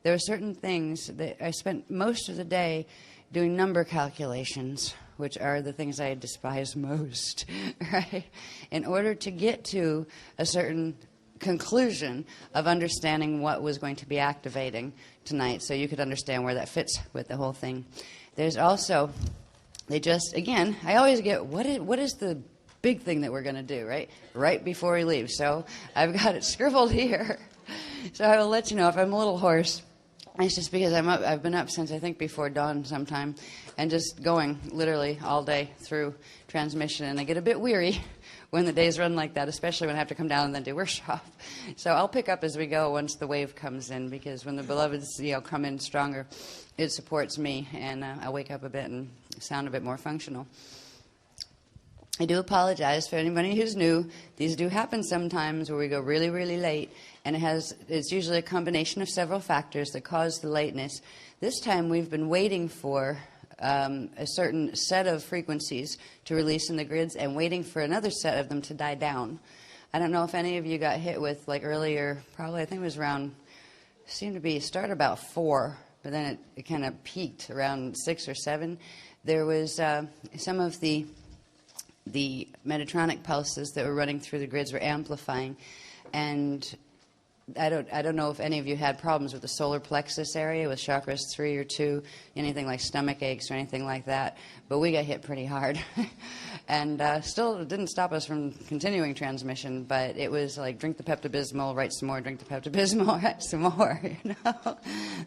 there were certain things that I spent most of the day doing number calculations, which are the things I despise most, right? In order to get to a certain conclusion of understanding what was going to be activating tonight, so you could understand where that fits with the whole thing. There's also, again, I always get, what is the big thing that we're going to do, right before we leave. So I've got it scribbled here. So I will let you know if I'm a little hoarse. It's just because I've been up since I think before dawn sometime, and just going literally all day through transmission, and I get a bit weary when the days run like that, especially when I have to come down and then do workshop. So I'll pick up as we go once the wave comes in, because when the beloveds come in stronger, it supports me, and I wake up a bit and sound a bit more functional. I do apologize for anybody who's new. These do happen sometimes where we go really, really late, and it's usually a combination of several factors that cause the lateness. This time we've been waiting for a certain set of frequencies to release in the grids and waiting for another set of them to die down. I don't know if any of you got hit with, like earlier, probably I think it was around, seemed to be start about 4, but then it kind of peaked around 6 or 7. There was some of the Metatronic pulses that were running through the grids were amplifying, and I don't know if any of you had problems with the solar plexus area with chakras 3 or 2, anything like stomach aches or anything like that, but we got hit pretty hard. And still it didn't stop us from continuing transmission, but it was like drink the Pepto-Bismol, write some more, drink the Pepto-Bismol, write some more,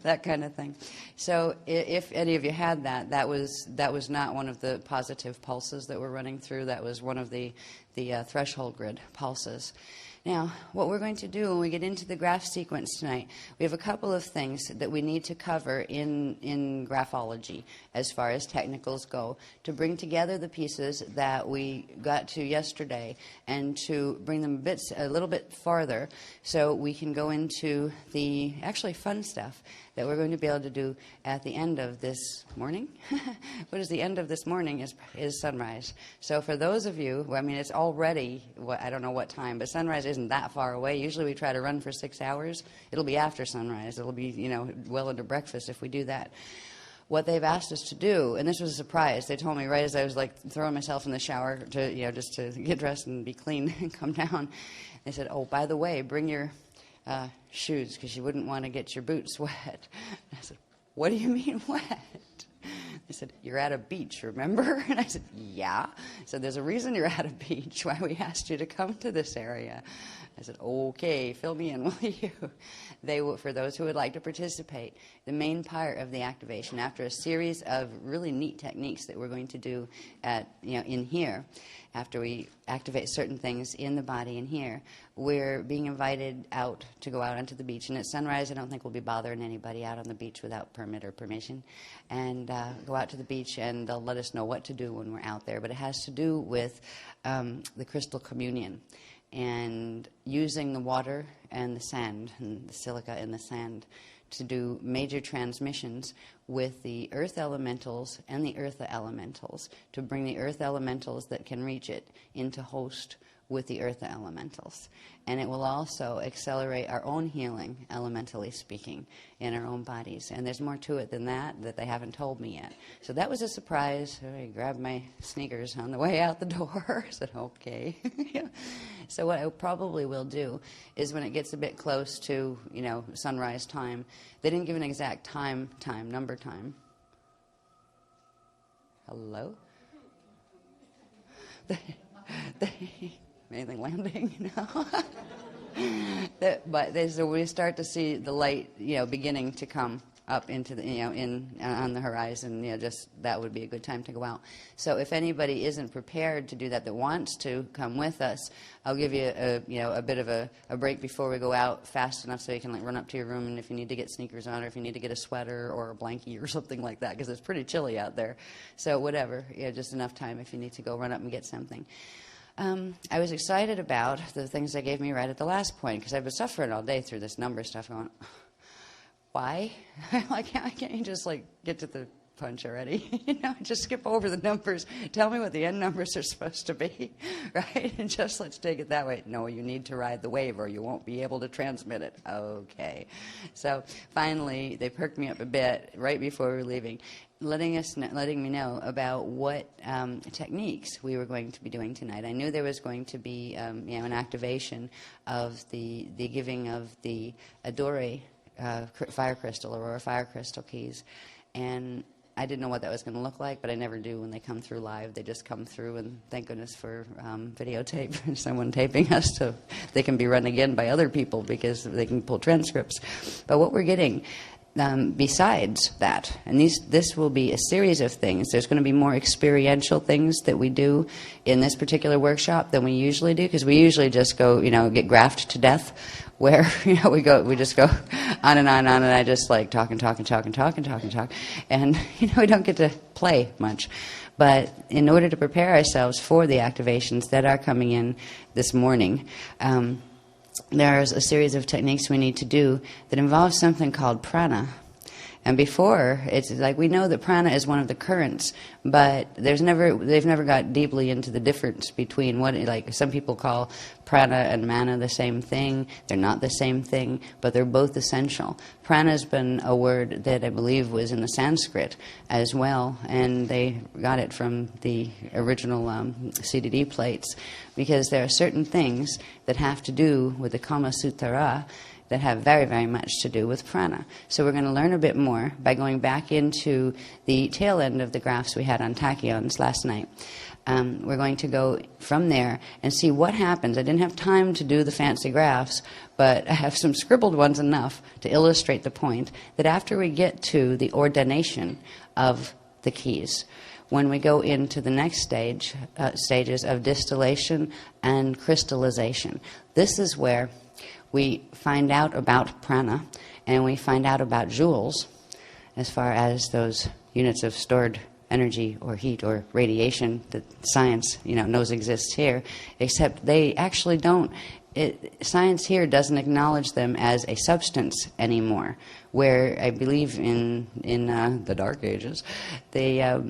that kind of thing. So if any of you had that was not one of the positive pulses that were running through. That was one of the threshold grid pulses. Now, what we're going to do when we get into the graph sequence tonight, we have a couple of things that we need to cover in graphology as far as technicals go, to bring together the pieces that we got to yesterday and to bring them a little bit farther so we can go into the actually fun stuff that we're going to be able to do at the end of this morning. What is the end of this morning is sunrise. So for those of you, I mean, it's already, I don't know what time, but sunrise isn't that far away. Usually we try to run for 6 hours. It'll be after sunrise. It'll be, well into breakfast if we do that. What they've asked us to do, and this was a surprise, they told me right as I was like throwing myself in the shower to, just to get dressed and be clean and come down. They said, oh, by the way, bring your shoes, because you wouldn't want to get your boots wet. I said, what do you mean wet? They said, you're at a beach, remember? And I said, yeah. So there's a reason you're at a beach, why we asked you to come to this area. I said, okay, fill me in, will you? For those who would like to participate, the main part of the activation, after a series of really neat techniques that we're going to do in here, after we activate certain things in the body in here, we're being invited out to go out onto the beach. And at sunrise, I don't think we'll be bothering anybody out on the beach without permit or permission. And go out to the beach, and they'll let us know what to do when we're out there. But it has to do with the crystal communion and using the water and the sand and the silica and the sand to do major transmissions with the earth elementals and the eartha elementals, to bring the earth elementals that can reach it into host with the eartha elementals. And it will also accelerate our own healing, elementally speaking, in our own bodies. And there's more to it than that they haven't told me yet. So that was a surprise. I grabbed my sneakers on the way out the door. I said, okay. So what I probably will do is when it gets a bit close to, sunrise time, they didn't give an exact number time. Hello? Anything landing? So we start to see the light, beginning to come up into the, on the horizon. Just that would be a good time to go out. So if anybody isn't prepared to do that wants to come with us, I'll give you a bit of a break before we go out fast enough so you can run up to your room, and if you need to get sneakers on, or if you need to get a sweater or a blankie or something like that, because it's pretty chilly out there. So whatever, just enough time if you need to go run up and get something. I was excited about the things they gave me right at the last point, because I've been suffering all day through this number stuff, going, why? Why can't you just get to the punch already. Just skip over the numbers. Tell me what the end numbers are supposed to be, right? And just let's take it that way. No, you need to ride the wave or you won't be able to transmit it. Okay. So finally, they perked me up a bit right before we were leaving, letting me know about what techniques we were going to be doing tonight. I knew there was going to be an activation of the giving of the Adore fire crystal, Aurora fire crystal keys, and I didn't know what that was going to look like, but I never do when they come through live. They just come through, and thank goodness for videotape and someone taping us so they can be run again by other people because they can pull transcripts. But what we're getting besides that, and this will be a series of things. There's going to be more experiential things that we do in this particular workshop than we usually do, because we usually just go, get graphed to death, where we just go on and on and on, and I just like talk, and we don't get to play much. But in order to prepare ourselves for the activations that are coming in this morning, there's a series of techniques we need to do that involves something called prana. And before, it's like we know that prana is one of the currents, but they've never got deeply into the difference between like some people call prana and mana the same thing. They're not the same thing, but they're both essential. Prana has been a word that I believe was in the Sanskrit as well, and they got it from the original CDD plates, because there are certain things that have to do with the Kama Sutra that have very, very much to do with prana. So we're going to learn a bit more by going back into the tail end of the graphs we had on tachyons last night. We're going to go from there and see what happens. I didn't have time to do the fancy graphs, but I have some scribbled ones enough to illustrate the point that after we get to the ordination of the keys, when we go into the next stages of distillation and crystallization, this is where we find out about prana, and we find out about joules, as far as those units of stored energy or heat or radiation that science knows exists here, except they actually don't. Science here doesn't acknowledge them as a substance anymore, where I believe in the Dark Ages, there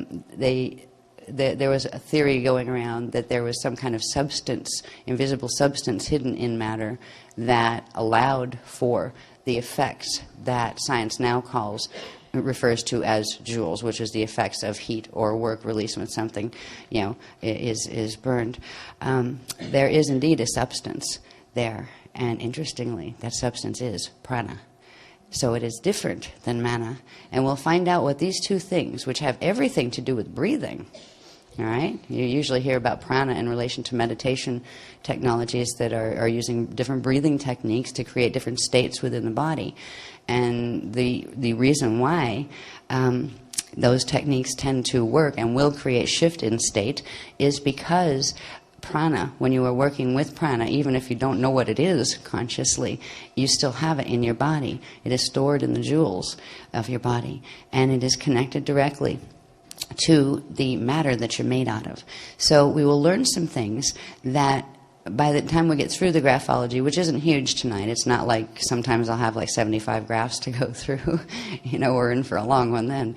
was a theory going around that there was some kind of substance, invisible substance hidden in matter that allowed for the effects that science now refers to as joules, which is the effects of heat or work released when something is burned. There is indeed a substance there, and interestingly, that substance is prana. So it is different than mana, and we'll find out what these two things, which have everything to do with breathing. All right? You usually hear about prana in relation to meditation technologies that are using different breathing techniques to create different states within the body. And the reason why those techniques tend to work and will create shift in state is because prana, when you are working with prana, even if you don't know what it is consciously, you still have it in your body. It is stored in the joules of your body, and it is connected directly to the matter that you're made out of. So we will learn some things that by the time we get through the graphology, which isn't huge tonight, it's not like sometimes I'll have like 75 graphs to go through. We're in for a long one then.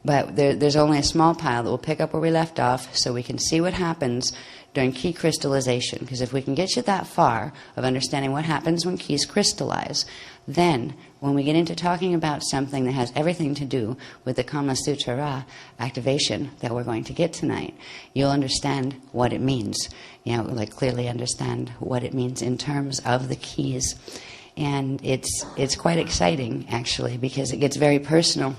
But there's only a small pile that will pick up where we left off, so we can see what happens during key crystallization. Because if we can get you that far of understanding what happens when keys crystallize, then when we get into talking about something that has everything to do with the Kama Sutra activation that we're going to get tonight, you'll understand what it means. Clearly understand what it means in terms of the keys. And it's quite exciting, actually, because it gets very personal.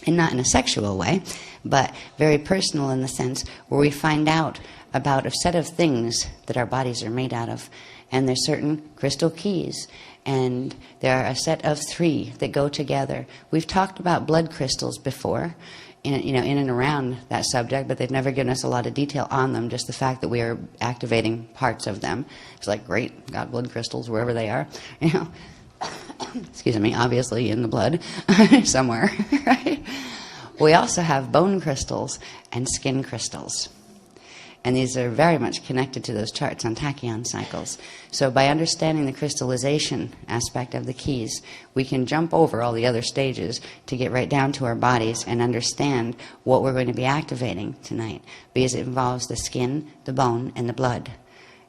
And not in a sexual way, but very personal in the sense where we find out about a set of things that our bodies are made out of. And there's certain crystal keys, and there are a set of 3 that go together. We've talked about blood crystals before, in and around that subject, but they've never given us a lot of detail on them, just the fact that we are activating parts of them. It's like, great, got blood crystals wherever they are, excuse me, obviously in the blood somewhere, right? We also have bone crystals and skin crystals. And these are very much connected to those charts on tachyon cycles. So by understanding the crystallization aspect of the keys, we can jump over all the other stages to get right down to our bodies and understand what we're going to be activating tonight, because it involves the skin, the bone, and the blood,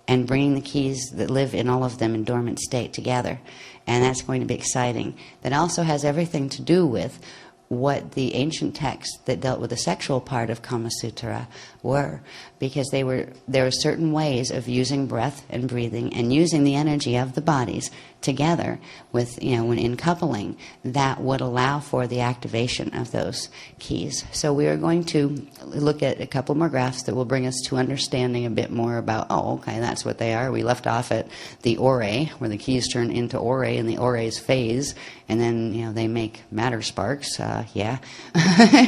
and bringing the keys that live in all of them in dormant state together. And that's going to be exciting. That also has everything to do with what the ancient texts that dealt with the sexual part of Kama Sutra were, because there were certain ways of using breath and breathing and using the energy of the bodies together with, when in coupling, that would allow for the activation of those keys. So we are going to look at a couple more graphs that will bring us to understanding a bit more about, oh, okay, that's what they are. We left off at the ore, where the keys turn into ore in the ore's phase, and then, they make matter sparks. Yeah.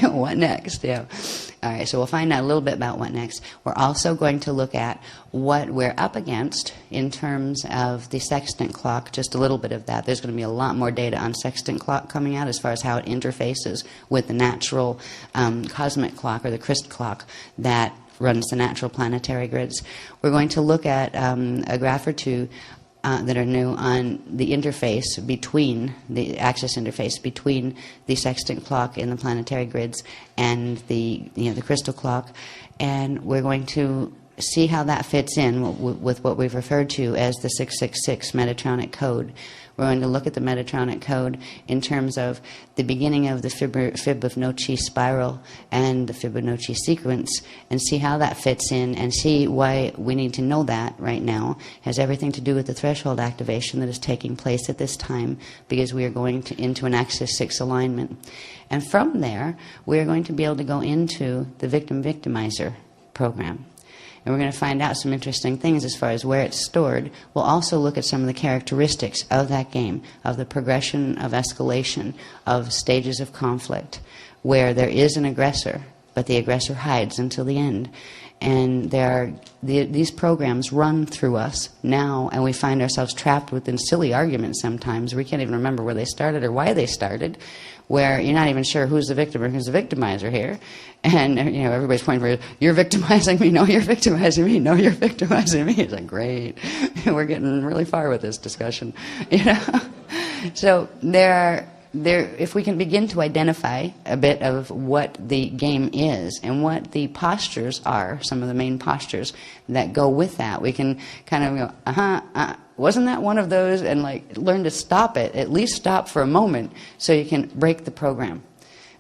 What next? Yeah. All right, so we'll find out a little bit about what next. We're also going to look at what we're up against in terms of the sextant clock, just a little bit of that. There's going to be a lot more data on sextant clock coming out as far as how it interfaces with the natural cosmic clock, or the Christ clock, that runs the natural planetary grids. We're going to look at a graph or two that are new on the interface between, the axis interface between the sextant clock in the planetary grids and the crystal clock. And we're going to see how that fits in with what we've referred to as the 666 Metatronic code. We're going to look at the Metatronic code in terms of the beginning of the Fibonacci spiral and the Fibonacci sequence, and see how that fits in, and see why we need to know that right now. It has everything to do with the threshold activation that is taking place at this time, because we are going into an axis 6 alignment. And from there, we are going to be able to go into the victim-victimizer program. And we're going to find out some interesting things as far as where it's stored. We'll also look at some of the characteristics of that game, of the progression of escalation, of stages of conflict, where there is an aggressor, but the aggressor hides until the end. And these programs run through us now, and we find ourselves trapped within silly arguments sometimes. We can't even remember where they started or why they started, where you're not even sure who's the victim or who's the victimizer here. And, everybody's pointing for, you're victimizing me, no, you're victimizing me, no, you're victimizing me. It's like, great, we're getting really far with this discussion, So if we can begin to identify a bit of what the game is and what the postures are, some of the main postures that go with that, we can kind of go, wasn't that one of those? And learn to stop it, at least stop for a moment, so you can break the program.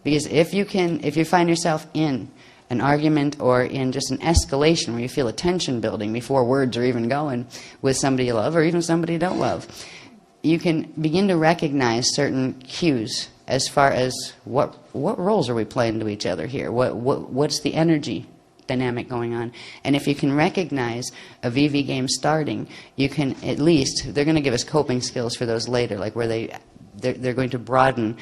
Because if you find yourself in an argument or in just an escalation where you feel a tension building before words are even going with somebody you love or even somebody you don't love, you can begin to recognize certain cues as far as what roles are we playing to each other here? What's the energy dynamic going on? And if you can recognize a VV game starting, you can at least, they're going to give us coping skills for those later, like where they're going to broaden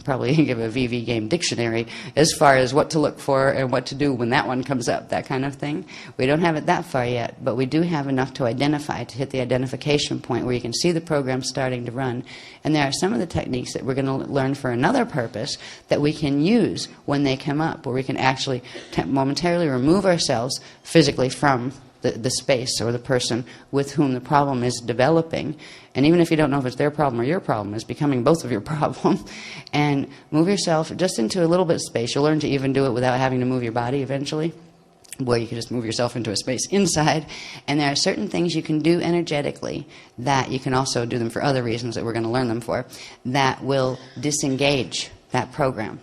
probably give a VV game dictionary as far as what to look for and what to do when that one comes up, that kind of thing. We don't have it that far yet, but we do have enough to identify, to hit the identification point where you can see the program starting to run. And there are some of the techniques that we're going to learn for another purpose that we can use when they come up, where we can actually momentarily remove ourselves physically from the space or the person with whom the problem is developing. And even if you don't know if it's their problem or your problem, it's becoming both of your problem. And move yourself just into a little bit of space. You'll learn to even do it without having to move your body eventually, where you can just move yourself into a space inside. And there are certain things you can do energetically that you can also do them for other reasons that we're going to learn them for, that will disengage that program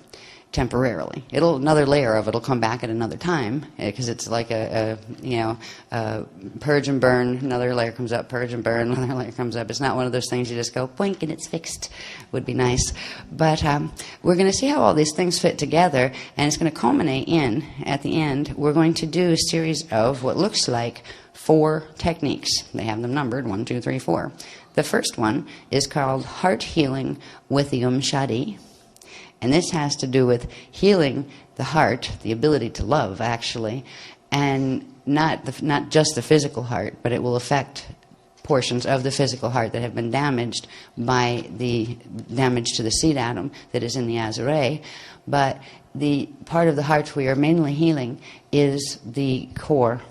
temporarily. Another layer of it will come back at another time, because it's like a purge and burn. Another layer comes up, purge and burn. Another layer comes up. It's not one of those things you just go boink and it's fixed. Would be nice, but we're going to see how all these things fit together, and it's going to culminate in, at the end, we're going to do a series of what looks like 4 techniques. They have them numbered 1, 2, 3, 4. The first one is called Heart Healing with the Shadi. And this has to do with healing the heart, the ability to love, actually, and not just the physical heart, but it will affect portions of the physical heart that have been damaged by the damage to the seed atom that is in the Azure. But the part of the heart we are mainly healing is the core.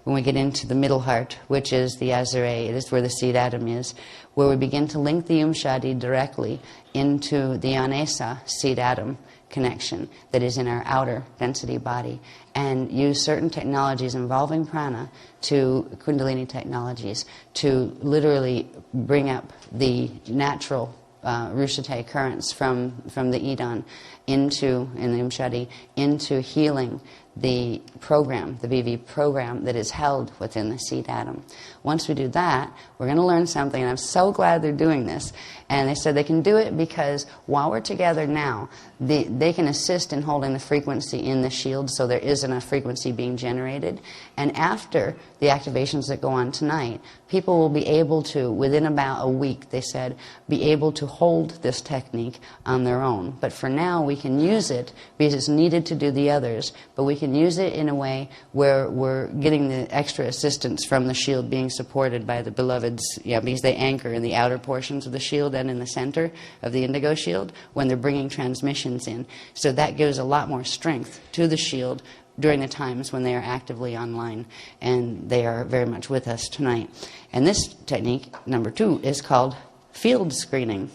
When we get into the middle heart, which is the Azure, it is where the seed atom is, where we begin to link the Shadi directly into the Anesa seed atom connection that is in our outer density body, and use certain technologies involving prana to Kundalini technologies to literally bring up the natural Rushate currents from the Idan into, in the Shadi, into healing the program, the BV program that is held within the seed atom. Once we do that, we're going to learn something, and I'm so glad they're doing this. And they said they can do it because while we're together now, they can assist in holding the frequency in the shield, so there is enough frequency being generated. And after the activations that go on tonight, people will be able to, within about a week, they said, be able to hold this technique on their own. But for now, we can use it because it's needed to do the others, but we can use it in a way where we're getting the extra assistance from the shield being supported by the beloveds, because they anchor in the outer portions of the shield and in the center of the indigo shield when they're bringing transmissions in. So that gives a lot more strength to the shield during the times when they are actively online, and they are very much with us tonight. And this technique, number 2, is called field screening,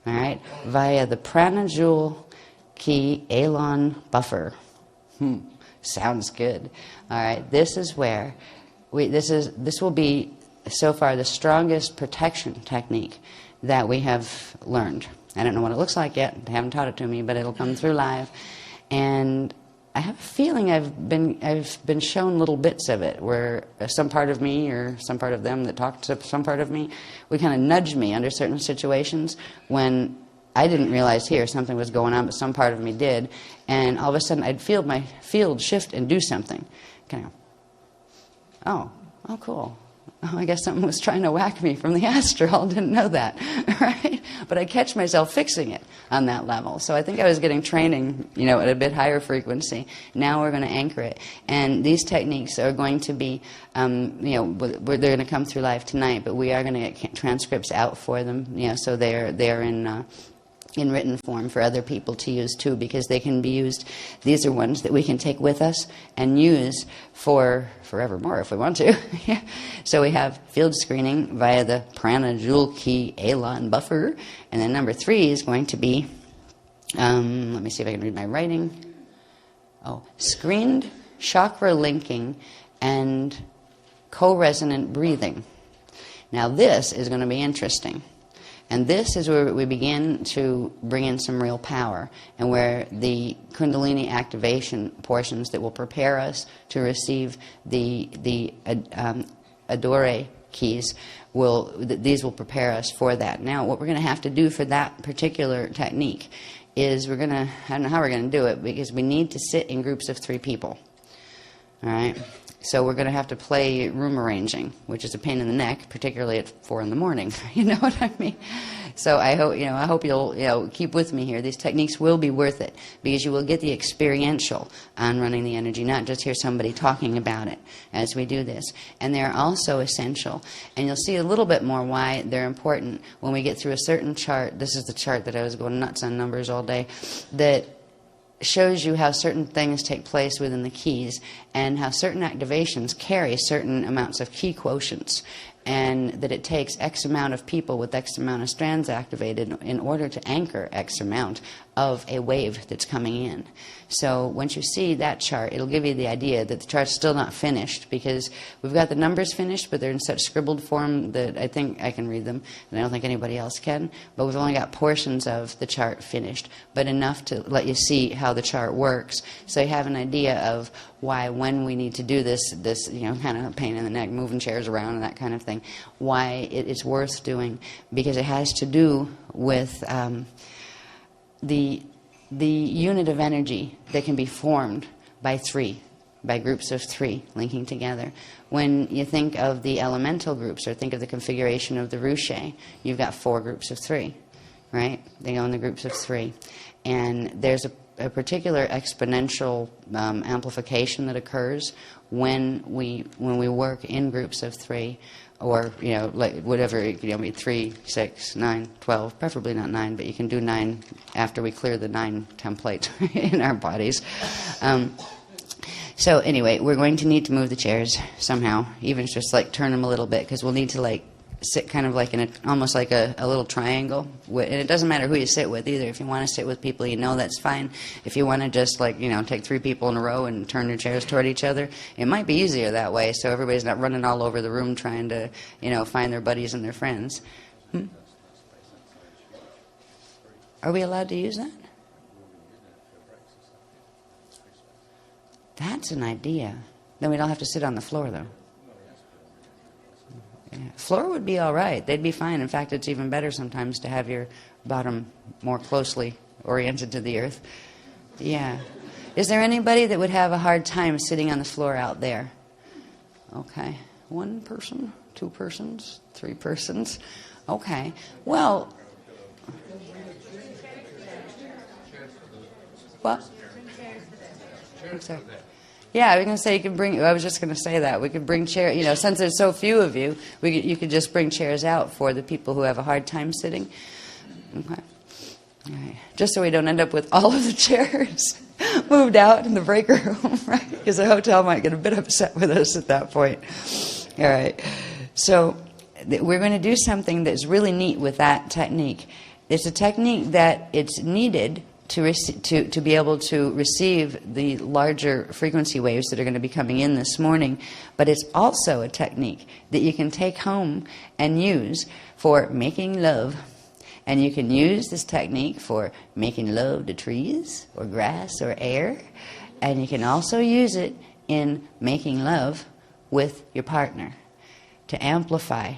all right, via the Prana Jewel Key Elon Buffer. Sounds good. All right, this is where this will be so far the strongest protection technique that we have learned. I don't know what it looks like yet. They haven't taught it to me, but it'll come through live. And I have a feeling I've been shown little bits of it, where some part of me or some part of them that talked to some part of me would kind of nudge me under certain situations when I didn't realize here something was going on, but some part of me did. And all of a sudden I'd feel my field shift and do something. Kind of, oh, cool. Oh, I guess something was trying to whack me from the astral. Didn't know that, right? But I catch myself fixing it on that level. So I think I was getting training, at a bit higher frequency. Now we're going to anchor it. And these techniques are going to be, they're going to come through live tonight, but we are going to get transcripts out for them, so they're in written form for other people to use too, because they can be used. These are ones that we can take with us and use for forevermore if we want to. So we have field screening via the Prana Jewel Key Elon Buffer, and then number 3 is going to be, let me see if I can read my writing. Screened chakra linking and co-resonant breathing. Now this is going to be interesting. And this is where we begin to bring in some real power, and where the Kundalini activation portions that will prepare us to receive the Adore keys, these will prepare us for that. Now, what we're going to have to do for that particular technique is I don't know how we're going to do it, because we need to sit in groups of 3 people. All right? So we're going to have to play room arranging, which is a pain in the neck, particularly at 4 in the morning. You know what I mean? So I hope you'll keep with me here. These techniques will be worth it, because you will get the experiential on running the energy, not just hear somebody talking about it as we do this. And they're also essential. And you'll see a little bit more why they're important when we get through a certain chart. This is the chart that I was going nuts on numbers all day, that shows you how certain things take place within the keys, and how certain activations carry certain amounts of key quotients, and that it takes X amount of people with X amount of strands activated in order to anchor X amount of a wave that's coming in. So once you see that chart, it'll give you the idea that the chart's still not finished, because we've got the numbers finished, but they're in such scribbled form that I think I can read them, and I don't think anybody else can. But we've only got portions of the chart finished, but enough to let you see how the chart works, so you have an idea of why, when we need to do this kind of pain in the neck, moving chairs around and that kind of thing, why it's worth doing, because it has to do with the unit of energy that can be formed by 3, by groups of 3 linking together. When you think of the elemental groups, or think of the configuration of the Rushe, you've got 4 groups of 3, right? They go in the groups of 3. And there's a particular exponential amplification that occurs when we work in groups of 3, or, like whatever, 3, 6, 9, 12, preferably not 9, but you can do 9 after we clear the 9 template in our bodies. So anyway, we're going to need to move the chairs somehow, even just like turn them a little bit, because we'll need to like sit kind of like in almost like a little triangle. And it doesn't matter who you sit with either. If you want to sit with people that's fine. If you want to just like, take 3 people in a row and turn your chairs toward each other, it might be easier that way, so everybody's not running all over the room trying to, find their buddies and their friends. Are we allowed to use that? That's an idea. Then we don't have to sit on the floor, though. Yeah. Floor would be all right. They'd be fine. In fact, it's even better sometimes to have your bottom more closely oriented to the earth. Yeah. Is there anybody that would have a hard time sitting on the floor out there? Okay. 1 person, 2 persons, 3 persons. Okay. Well, what? Sorry. Yeah, I was going to say you can bring. I was just going to say that we could bring chairs. Since there's so few of you, you could just bring chairs out for the people who have a hard time sitting. Okay. All right. Just so we don't end up with all of the chairs moved out in the breaker room, right? Because the hotel might get a bit upset with us at that point. All right. So we're going to do something that's really neat with that technique. It's a technique that it's needed to be able to receive the larger frequency waves that are going to be coming in this morning, but it's also a technique that you can take home and use for making love. And you can use this technique for making love to trees or grass or air, and you can also use it in making love with your partner to amplify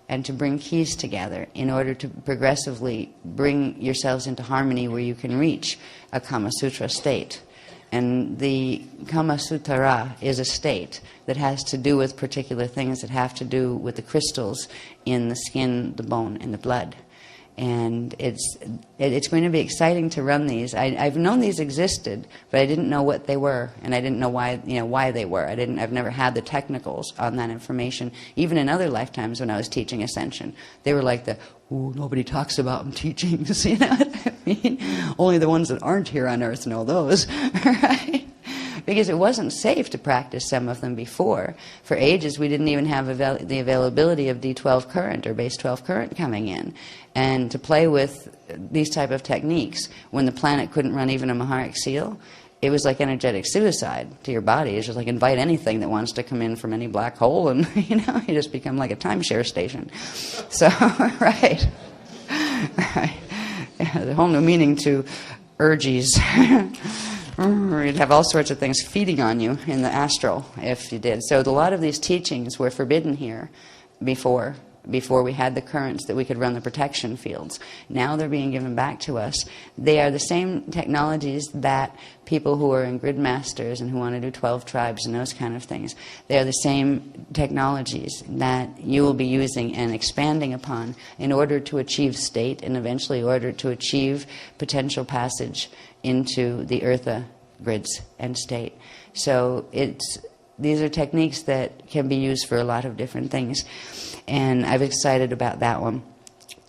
and to bring keys together in order to progressively bring yourselves into harmony where you can reach a Kama Sutra state. And the Kama Sutra is a state that has to do with particular things that have to do with the crystals in the skin, the bone, and the blood. And it's going to be exciting to run these. I've known these existed, but I didn't know what they were, and I didn't know why they were. I've never had the technicals on that information. Even in other lifetimes when I was teaching Ascension, they were like nobody talks about them teachings. You know what I mean? Only the ones that aren't here on Earth know those, right? Because it wasn't safe to practice some of them before. For ages, we didn't even have the availability of D12 current or base 12 current coming in. And to play with these type of techniques when the planet couldn't run even a Maharic seal, it was like energetic suicide to your body. It's just like invite anything that wants to come in from any black hole, and you just become like a timeshare station. So, right. Right. Yeah, the whole new meaning to urges. You'd have all sorts of things feeding on you in the astral if you did. So a lot of these teachings were forbidden here before we had the currents that we could run the protection fields. Now they're being given back to us. They are the same technologies that people who are in grid masters and who want to do 12 tribes and those kind of things, they are the same technologies that you will be using and expanding upon in order to achieve state and eventually in order to achieve potential passage into the eartha grids and state. So these are techniques that can be used for a lot of different things. And I'm excited about that one.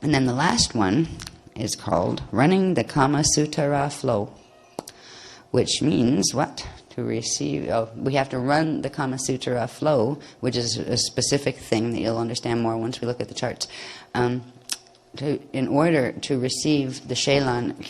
And then the last one is called Running the Kama Sutra Flow, which means what? To receive, we have to run the Kama Sutra flow, which is a specific thing that you'll understand more once we look at the charts. In order to receive the Shalan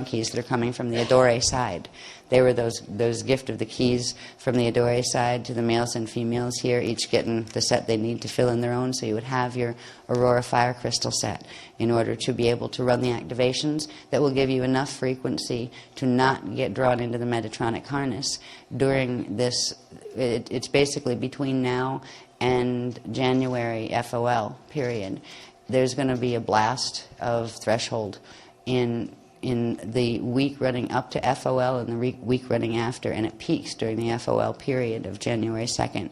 keys that are coming from the Adore side. They were those gift of the keys from the Adore side to the males and females here, each getting the set they need to fill in their own. So you would have your Aurora Fire Crystal set in order to be able to run the activations that will give you enough frequency to not get drawn into the Metatronic harness during this. It's basically between now and January FOL period. There's going to be a blast of threshold in the week running up to FOL and the week running after, and it peaks during the FOL period of January 2nd.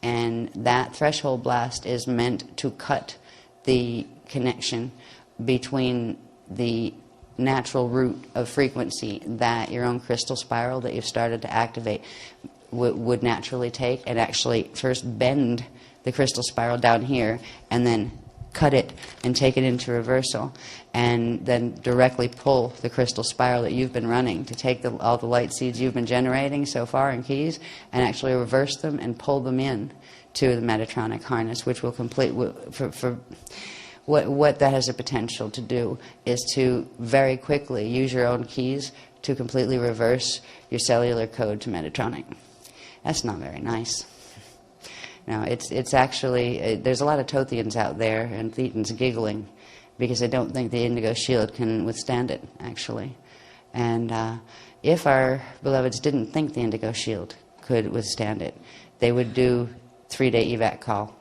And that threshold blast is meant to cut the connection between the natural route of frequency that your own crystal spiral that you've started to activate would naturally take, and actually first bend the crystal spiral down here and then cut it and take it into reversal, and then directly pull the crystal spiral that you've been running to take all the light seeds you've been generating so far in keys and actually reverse them and pull them in to the Metatronic harness, which will complete for what that has the potential to do is to very quickly use your own keys to completely reverse your cellular code to Metatronic. That's not very nice. Now, it's actually, there's a lot of Tothians out there and Thetans giggling because they don't think the indigo shield can withstand it, actually. And if our beloveds didn't think the indigo shield could withstand it, they would do 3-day evac call,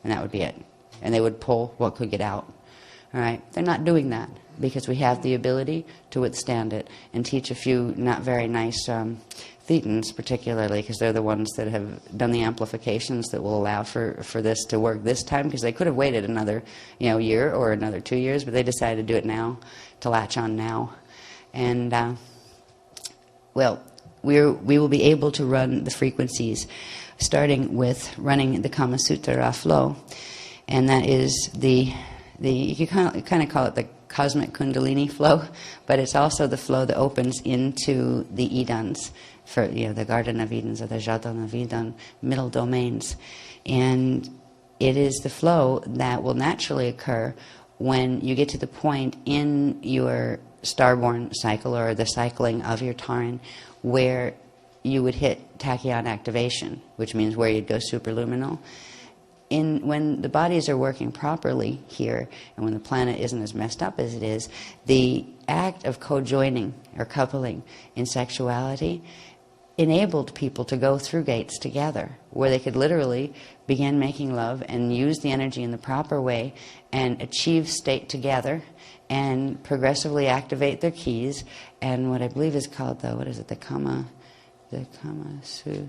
and that would be it. And they would pull what could get out. All right? They're not doing that because we have the ability to withstand it and teach a few not very nice Thetans, particularly, because they're the ones that have done the amplifications that will allow for this to work this time, because they could have waited another year or another 2 years, but they decided to do it now, to latch on now. And, well, we will be able to run the frequencies, starting with running the Kama Sutra flow, and that is you can kind of call it the cosmic Kundalini flow, but it's also the flow that opens into the Edens, for the Garden of Edens or the Jardin of Eden, middle domains. And it is the flow that will naturally occur when you get to the point in your starborn cycle or the cycling of your Taran where you would hit tachyon activation, which means where you'd go superluminal. When the bodies are working properly here, and when the planet isn't as messed up as it is, the act of co-joining or coupling in sexuality enabled people to go through gates together, where they could literally begin making love and use the energy in the proper way and achieve state together and progressively activate their keys and what I believe is called the Kama Su.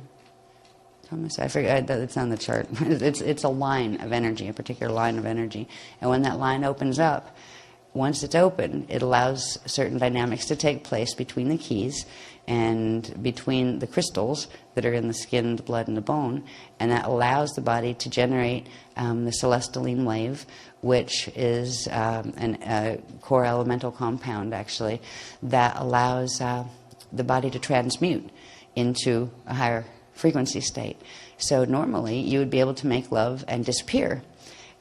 I forget, it's on the chart. It's a line of energy, a particular line of energy. And when that line opens up, once it's open, it allows certain dynamics to take place between the keys and between the crystals that are in the skin, the blood, and the bone. And that allows the body to generate the celestaline wave, which is a core elemental compound, actually, that allows the body to transmute into a higher frequency state. So normally you would be able to make love and disappear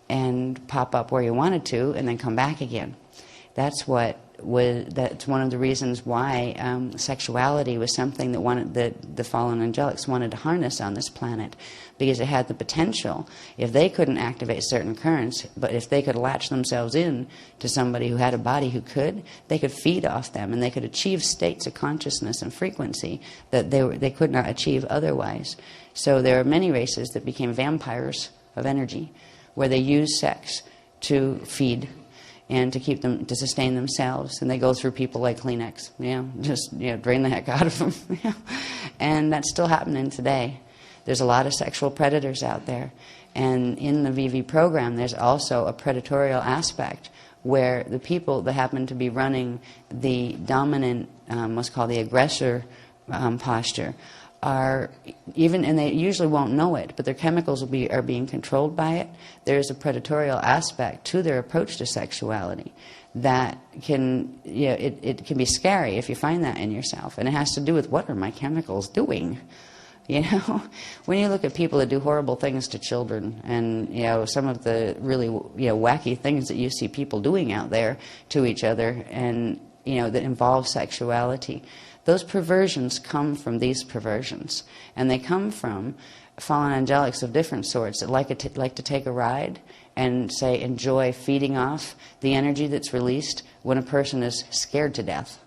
and pop up where you wanted to and then come back again. That's one of the reasons why sexuality was something that the fallen angelics wanted to harness on this planet, because it had the potential, if they couldn't activate certain currents, but if they could latch themselves in to somebody who had a body who could, they could feed off them and they could achieve states of consciousness and frequency that they could not achieve otherwise. So there are many races that became vampires of energy, where they use sex to feed and to keep them, to sustain themselves, and they go through people like Kleenex, just drain the heck out of them. And that's still happening today. There's a lot of sexual predators out there, and in the VV program there's also a predatorial aspect where the people that happen to be running the dominant, what's called the aggressor posture, are and they usually won't know it, but their chemicals are being controlled by it. There's a predatorial aspect to their approach to sexuality that can, it can be scary if you find that in yourself, and it has to do with, what are my chemicals doing? When you look at people that do horrible things to children, and some of the really wacky things that you see people doing out there to each other, and that involve sexuality, those perversions come from these perversions, and they come from fallen angelics of different sorts that like to take a ride and say enjoy feeding off the energy that's released when a person is scared to death,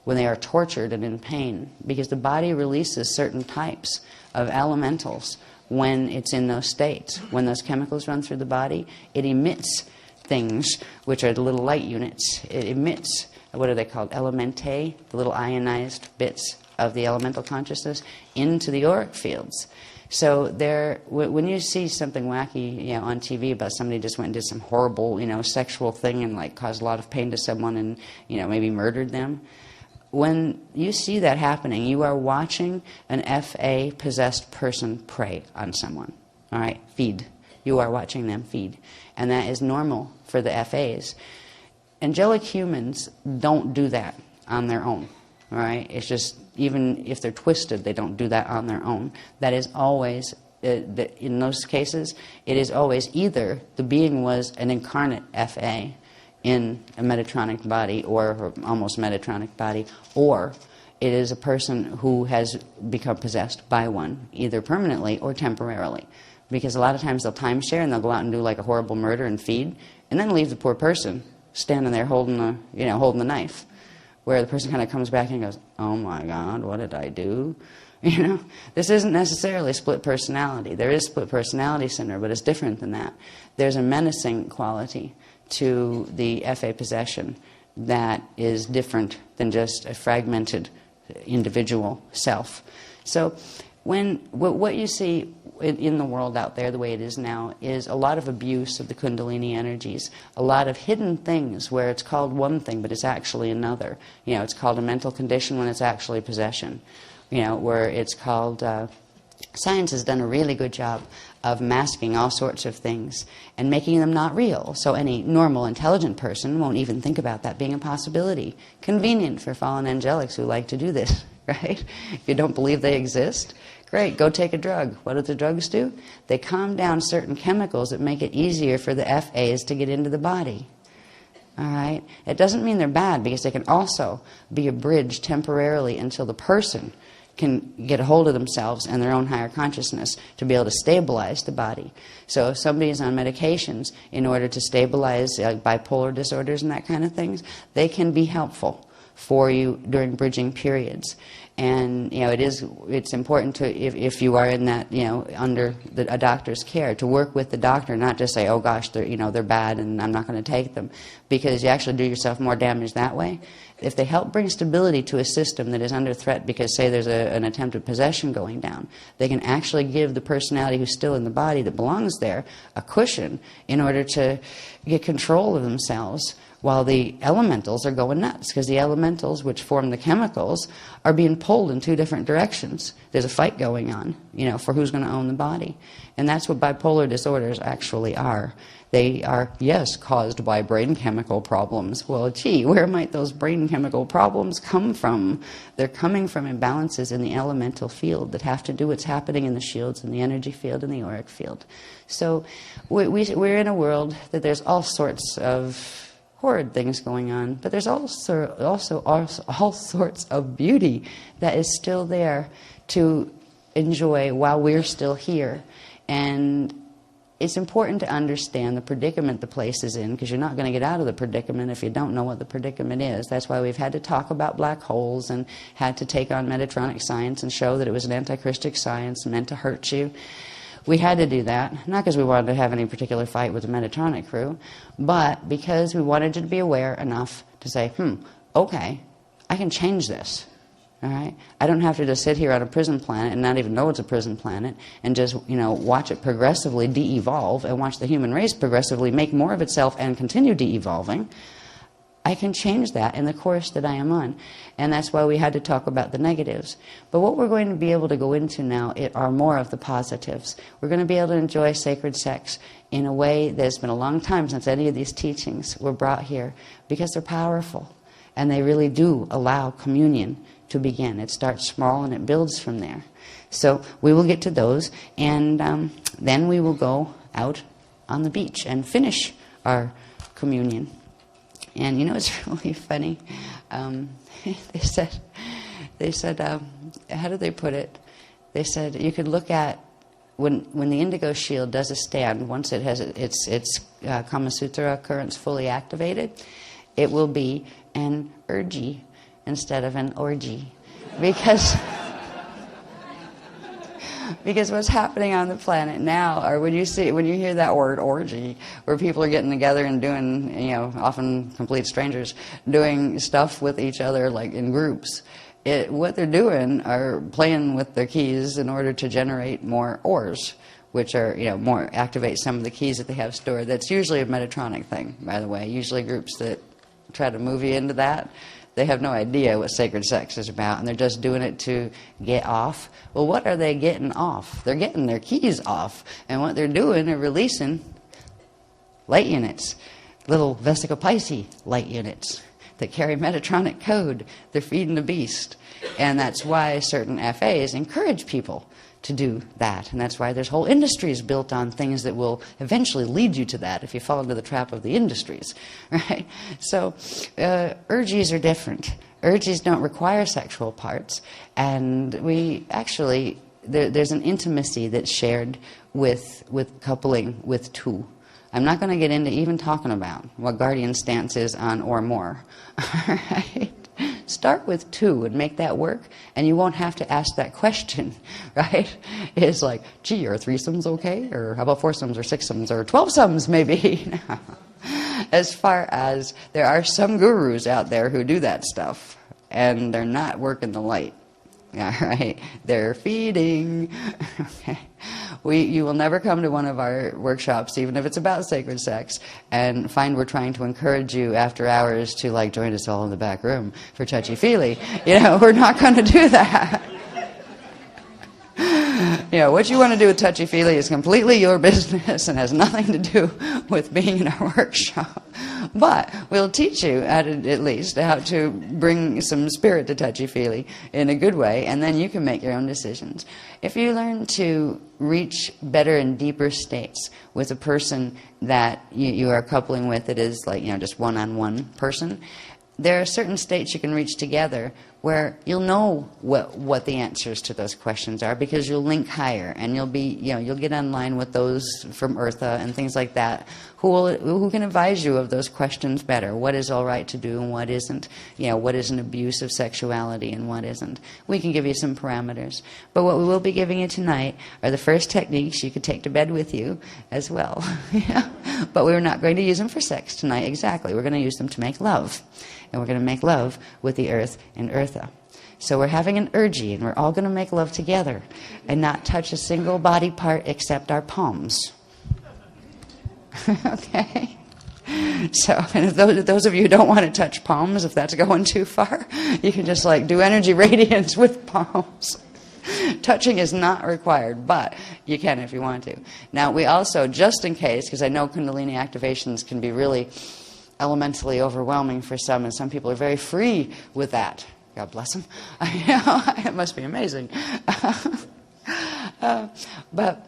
when they are tortured and in pain, because the body releases certain types of elementals when it's in those states. When those chemicals run through the body, it emits things, which are the little light units. It emits, what are they called, elementae, the little ionized bits of the elemental consciousness, into the auric fields. So when you see something wacky on TV about somebody just went and did some horrible sexual thing and caused a lot of pain to someone and maybe murdered them, when you see that happening, you are watching an FA possessed person prey on someone. All right, feed. you are watching them feed. And that is normal for the FAs. Angelic humans don't do that on their own. All right? It's just, even if they're twisted, they don't do that on their own. That is always, in those cases, it is always either the being was an incarnate FA in a Metatronic body or almost Metatronic body, or it is a person who has become possessed by one, either permanently or temporarily. Because a lot of times they'll timeshare and they'll go out and do like a horrible murder and feed, and then leave the poor person standing there holding the knife, where the person kind of comes back and goes, "Oh my God, what did I do?" This isn't necessarily split personality. There is split personality syndrome, but it's different than that. There's a menacing quality to the FA possession that is different than just a fragmented individual self. So what you see in the world out there, the way it is now, is a lot of abuse of the Kundalini energies, a lot of hidden things where it's called one thing but it's actually another. It's called a mental condition when it's actually possession. Where it's called, science has done a really good job of masking all sorts of things and making them not real. So any normal, intelligent person won't even think about that being a possibility. Convenient for fallen angelics who like to do this, right? If you don't believe they exist, great, go take a drug. What do the drugs do? They calm down certain chemicals that make it easier for the FAs to get into the body. All right? It doesn't mean they're bad, because they can also be a bridge temporarily until the person can get a hold of themselves and their own higher consciousness to be able to stabilize the body. So if somebody is on medications in order to stabilize bipolar disorders and that kind of things, they can be helpful for you during bridging periods. And it's important to, if you are in that, under a doctor's care, to work with the doctor, not just say, "Oh gosh, they're bad and I'm not going to take them," because you actually do yourself more damage that way. If they help bring stability to a system that is under threat because, say, there's an attempted possession going down, they can actually give the personality who's still in the body that belongs there a cushion in order to get control of themselves while the elementals are going nuts, because the elementals, which form the chemicals, are being pulled in two different directions. There's a fight going on, for who's going to own the body. And that's what bipolar disorders actually are. They are, yes, caused by brain chemical problems. Well, gee, where might those brain chemical problems come from? They're coming from imbalances in the elemental field that have to do with what's happening in the shields, in the energy field, and the auric field. So we're in a world that there's all sorts of horrid things going on, but there's also all sorts of beauty that is still there to enjoy while we're still here. And it's important to understand the predicament the place is in, because you're not going to get out of the predicament if you don't know what the predicament is. That's why we've had to talk about black holes and had to take on Metatronic science and show that it was an anti-Christic science meant to hurt you. We had to do that, not because we wanted to have any particular fight with the Metatronic crew, but because we wanted you to be aware enough to say, okay, I can change this. All right? I don't have to just sit here on a prison planet and not even know it's a prison planet and just, watch it progressively de-evolve and watch the human race progressively make more of itself and continue de-evolving. I can change that in the course that I am on. And that's why we had to talk about the negatives. But what we're going to be able to go into now are more of the positives. We're going to be able to enjoy sacred sex in a way that's been a long time since any of these teachings were brought here, because they're powerful. And they really do allow communion to begin. It starts small and it builds from there. So we will get to those, and then we will go out on the beach and finish our communion. And it's really funny. They said, how did they put it? They said you could look at when the indigo shield does a stand, once it has its Kama Sutra occurrence fully activated, it will be an urgy instead of an orgy, because what's happening on the planet now, or when you hear that word orgy, where people are getting together and doing, often complete strangers, doing stuff with each other like in groups, what they're doing are playing with their keys in order to generate more ores, which are, more activate some of the keys that they have stored. That's usually a Metatronic thing, by the way. Usually groups that try to move you into that, They have no idea what sacred sex is about, and they're just doing it to get off. Well, what are they getting off? They're getting their keys off, and what they're doing, they're releasing light units, little vesica Pisces light units that carry Metatronic code. They're feeding the beast, and that's why certain FAs encourage people to do that, and that's why there's whole industries built on things that will eventually lead you to that if you fall into the trap of the industries, right? So urges are different. Urges don't require sexual parts, and we actually, there's an intimacy that's shared with coupling with two. I'm not going to get into even talking about what guardian stance is on or more, all right? Start with two and make that work, and you won't have to ask that question, right? It's like, gee, are threesomes okay? Or how about foursomes or sixsomes or 12somes maybe? As far as there are some gurus out there who do that stuff, and they're not working the light. All right, they're feeding. Okay. You will never come to one of our workshops, even if it's about sacred sex, and find we're trying to encourage you after hours to like join us all in the back room for touchy-feely. You know, we're not going to do that. You know, what you want to do with touchy-feely is completely your business and has nothing to do with being in our workshop. But we'll teach you, at least, how to bring some spirit to touchy-feely in a good way, and then you can make your own decisions. If you learn to reach better and deeper states with a person that you are coupling with that is like, you know, just one-on-one person, there are certain states you can reach together where you'll know what the answers to those questions are, because you'll link higher, and you'll be, you know, you'll get online with those from Eartha and things like that who can advise you of those questions better. What is all right to do and what isn't? You know, what is an abuse of sexuality and what isn't? We can give you some parameters. But what we will be giving you tonight are the first techniques you could take to bed with you as well. Yeah. But we're not going to use them for sex tonight exactly. We're going to use them to make love. And we're going to make love with the earth and Eartha. So we're having an orgy, and we're all going to make love together and not touch a single body part except our palms. Okay? So, and if those of you who don't want to touch palms, if that's going too far, you can just like do energy radiance with palms. Touching is not required, but you can if you want to. Now, we also, just in case, because I know Kundalini activations can be really elementally overwhelming for some, and some people are very free with that. God bless them. It must be amazing. But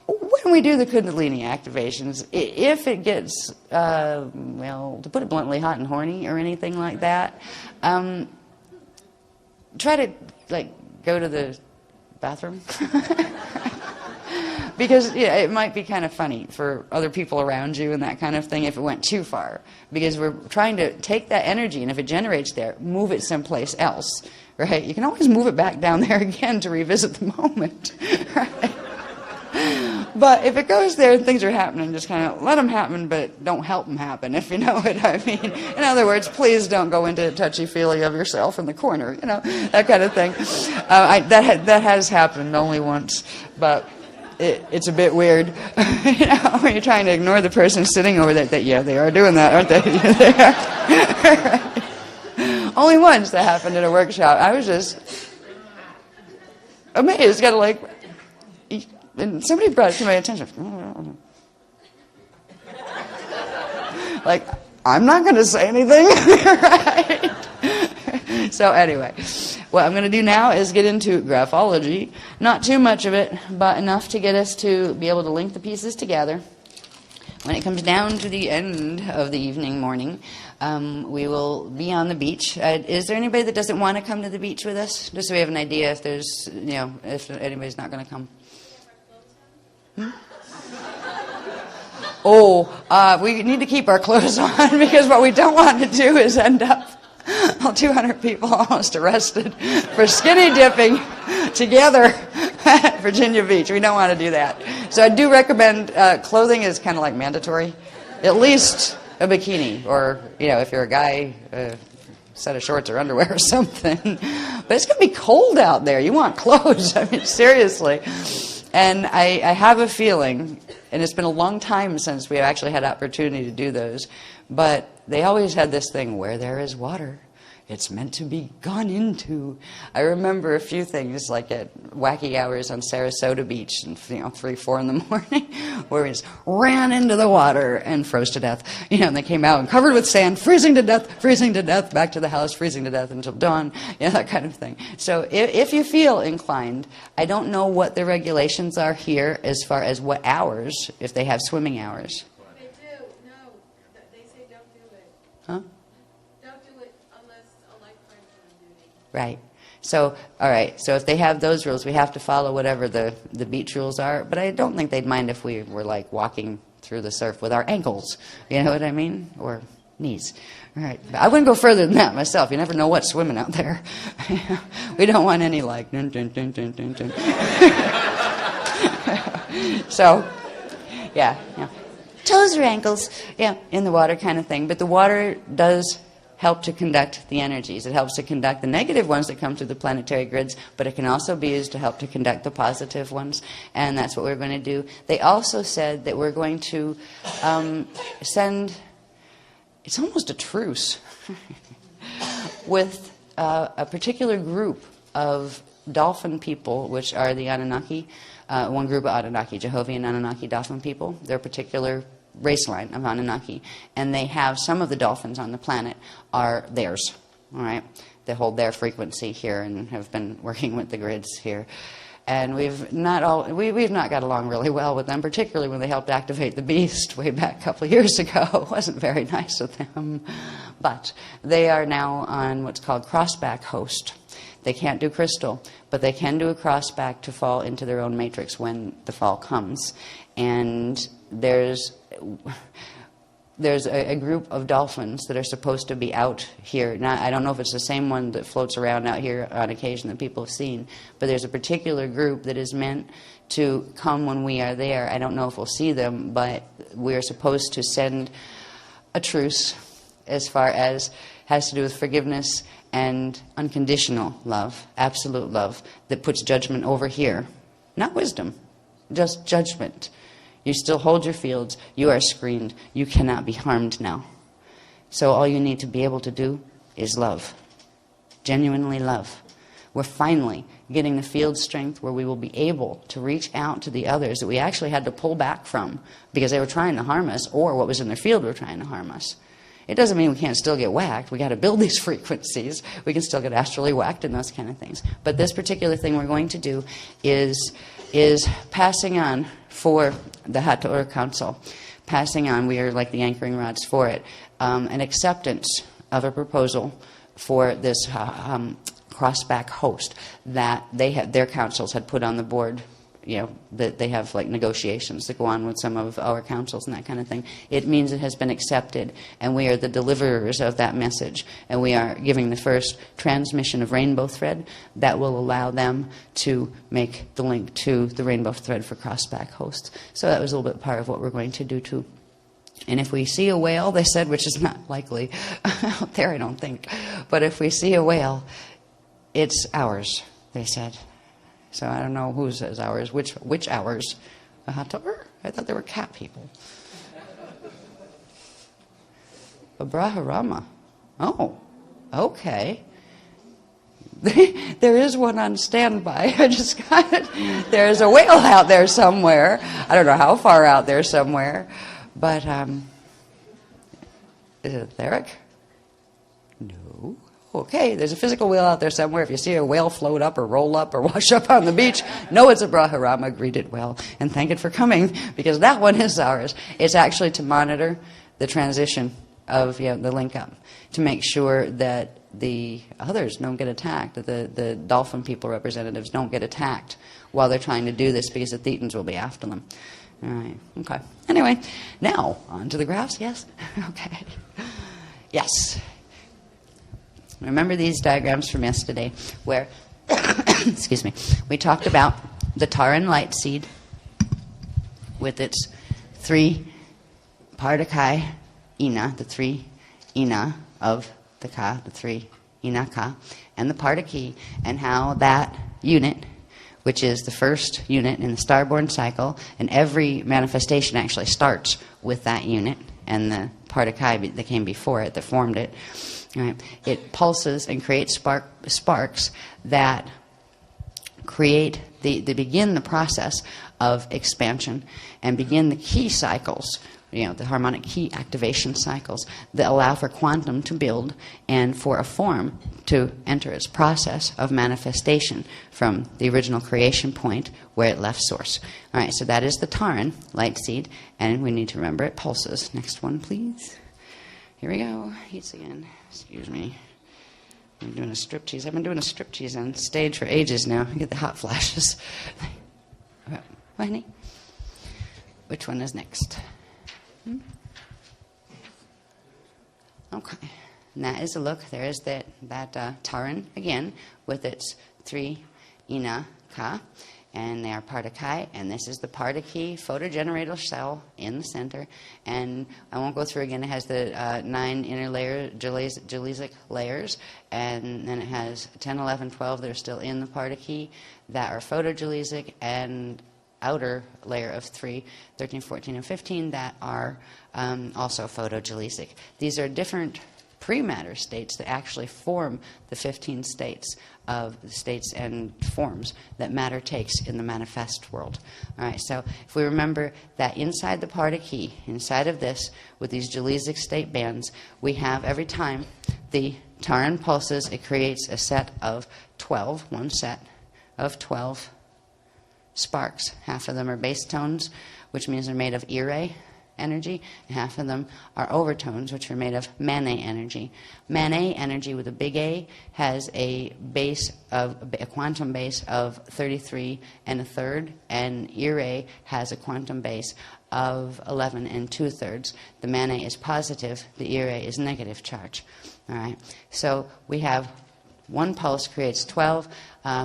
when we do the Kundalini activations, if it gets, well, to put it bluntly, hot and horny or anything like that, try to, like, go to the bathroom. Because yeah, it might be kind of funny for other people around you and that kind of thing if it went too far. Because we're trying to take that energy, and if it generates there, move it someplace else. Right? You can always move it back down there again to revisit the moment. Right? But if it goes there and things are happening, just kind of let them happen, but don't help them happen, if you know what I mean. In other words, please don't go into touchy-feely of yourself in the corner, you know, that kind of thing. That has happened only once, but it's a bit weird, you know, when you're trying to ignore the person sitting over there. That yeah, they are doing that, aren't they? Right. Only once that happened at a workshop. I was just amazed. Got to like, and somebody brought it to my attention. Like, I'm not going to say anything, right? So anyway, what I'm going to do now is get into graphology. Not too much of it, but enough to get us to be able to link the pieces together. When it comes down to the end of the evening, morning, we will be on the beach. Is there anybody that doesn't want to come to the beach with us? Just so we have an idea if there's, you know, if anybody's not going to come. We need to keep our clothes on, because what we don't want to do is end up 200 people almost arrested for skinny dipping together at Virginia Beach. We don't want to do that. So I do recommend clothing is kind of like mandatory. At least a bikini, or, you know, if you're a guy, a set of shorts or underwear or something. But it's going to be cold out there. You want clothes. I mean, seriously. And I have a feeling, and it's been a long time since we actually had opportunity to do those, but they always had this thing, where there is water, it's meant to be gone into. I remember a few things like at wacky hours on Sarasota Beach, and 3, 4 in the morning, where we just ran into the water and froze to death. And they came out and covered with sand, freezing to death, back to the house, freezing to death until dawn, that kind of thing. So if you feel inclined, I don't know what the regulations are here as far as what hours, if they have swimming hours. They do, no, they say don't do it. Huh? Right. So, all right. So if they have those rules, we have to follow whatever the beach rules are. But I don't think they'd mind if we were like walking through the surf with our ankles. You know what I mean? Or knees. All right. But I wouldn't go further than that myself. You never know what's swimming out there. We don't want any like dun, dun, dun, dun, dun, dun. So, yeah. Toes or ankles, in the water kind of thing. But the water does help to conduct the energies. It helps to conduct the negative ones that come through the planetary grids, but it can also be used to help to conduct the positive ones, and that's what we're going to do. They also said that we're going to send, it's almost a truce, with a particular group of dolphin people, which are the Anunnaki, one group of Anunnaki, Jehovah Anunnaki dolphin people. They're a particular race line of Anunnaki, and they have some of the dolphins on the planet are theirs. All right, they hold their frequency here and have been working with the grids here. And we've not got along really well with them, particularly when they helped activate the beast way back a couple of years ago. It wasn't very nice of them, but they are now on what's called crossback host. They can't do crystal, but they can do a crossback to fall into their own matrix when the fall comes. And there's a group of dolphins that are supposed to be out here. Now, I don't know if it's the same one that floats around out here on occasion that people have seen, but there's a particular group that is meant to come when we are there. I don't know if we'll see them, but we're supposed to send a truce as far as has to do with forgiveness and unconditional love, absolute love, that puts judgment over here. Not wisdom, just judgment. You still hold your fields. You are screened. You cannot be harmed now. So all you need to be able to do is love. Genuinely love. We're finally getting the field strength where we will be able to reach out to the others that we actually had to pull back from because they were trying to harm us, or what was in their field were trying to harm us. It doesn't mean we can't still get whacked. We got to build these frequencies. We can still get astrally whacked and those kind of things. But this particular thing we're going to do is passing on for the Hathor Council. Passing on, we are like the anchoring rods for it, an acceptance of a proposal for this crossback host that their councils had put on the board. That they have like negotiations that go on with some of our councils and that kind of thing. It means it has been accepted, and we are the deliverers of that message, and we are giving the first transmission of rainbow thread that will allow them to make the link to the rainbow thread for crossback hosts. So that was a little bit part of what we're going to do too. And if we see a whale, they said, which is not likely out there, I don't think, but if we see a whale, it's ours, they said. So I don't know whose is ours, which ours. I thought they were cat people. A Brahmarama. Oh, okay. There is one on standby. I just got it. There's a whale out there somewhere. I don't know how far out there somewhere. But, is it etheric? No. Okay, there's a physical whale out there somewhere. If you see a whale float up or roll up or wash up on the beach, know it's a Brahmarama. Greet it well and thank it for coming, because that one is ours. It's actually to monitor the transition of the link up, to make sure that the others don't get attacked, that the dolphin people representatives don't get attacked while they're trying to do this, because the Thetans will be after them. All right, okay. Anyway, now on to the graphs, yes? Okay. Yes. Remember these diagrams from yesterday where, excuse me, we talked about the Taran light seed with its 3 Pardakai Ina, the 3 Ina of the Ka, the 3 Ina Ka, and the Pardaki, and how that unit which is the first unit in the star-born cycle, and every manifestation actually starts with that unit and the part of Chi that came before it that formed it. All right. It pulses and creates sparks that create they begin the process of expansion and begin the key cycles, the harmonic key activation cycles that allow for quantum to build and for a form to enter its process of manifestation from the original creation point where it left source. All right, so that is the Taran light seed, and we need to remember it pulses. Next one, please. Here we go. Heats again. Excuse me. I'm doing a striptease. I've been doing a striptease on stage for ages now. I get the hot flashes. What, honey? Which one is next? Okay. And that is a look. There is that Taran again with its 3 Ina Ka. And they are part of Chi, and this is the part of Ki photogenerator cell in the center. And I won't go through again. It has the 9 inner layer, Jaleesic layers, and then it has 10, 11, 12 that are still in the part of Ki that are photogeleesic, and outer layer of 3, 13, 14, and 15 that are also photogeleesic. These are different pre-matter states that actually form the 15 states of the states and forms that matter takes in the manifest world. All right, so if we remember that inside the part of Ki, inside of this, with these Jaleesic state bands, we have every time the Taran pulses, it creates a set of 12, one set of 12 sparks. Half of them are base tones, which means they're made of Ire energy, and half of them are overtones, which are made of Manet energy. Manet energy with a big A has a quantum base of 33 and a third, and Ire has a quantum base of 11 and 2/3. The Manet is positive, the Ire is negative charge. All right, so we have one pulse creates 12